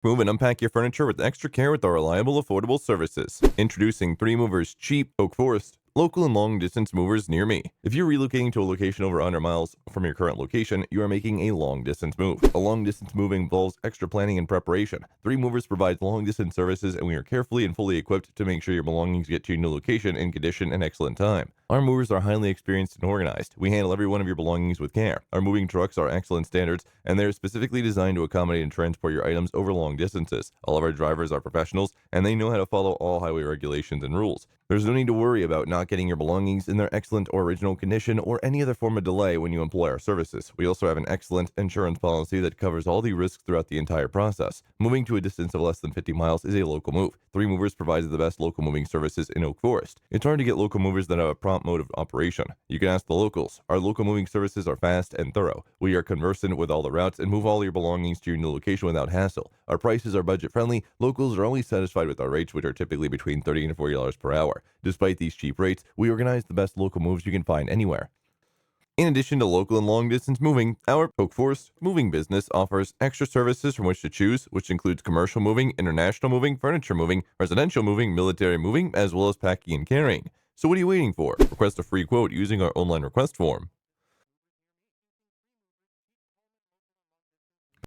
Move and unpack your furniture with extra care with our reliable, affordable services. Introducing 3 Movers Cheap Oak Forest. Local and long distance movers near me. If you're relocating to a location over 100 miles from your current location, you are making a long distance move. A long distance move involves extra planning and preparation. 3 Movers provides long distance services, and we are carefully and fully equipped to make sure your belongings get to your new location in condition and excellent time. Our movers are highly experienced and organized. We handle every one of your belongings with care. Our moving trucks are excellent standards, and they're specifically designed to accommodate and transport your items over long distances. All of our drivers are professionals, and they know how to follow all highway regulations and rules. There's no need to worry about not getting your belongings in their excellent or original condition or any other form of delay when you employ our services. We also have an excellent insurance policy that covers all the risks throughout the entire process. Moving to a distance of less than 50 miles is a local move. 3 Movers provides the best local moving services in Oak Forest. It's hard to get local movers that have a prompt mode of operation. You can ask the locals. Our local moving services are fast and thorough. We are conversant with all the routes and move all your belongings to your new location without hassle. Our prices are budget friendly. Locals are always satisfied with our rates, which are typically between $30 and $40 per hour. Despite these cheap rates, we organize the best local moves you can find anywhere. In addition to local and long distance moving, our Oak Forest moving business offers extra services from which to choose, which includes commercial moving, international moving, furniture moving, residential moving, military moving, as well as packing and carrying. So what are you waiting for? Request a free quote using our online request form.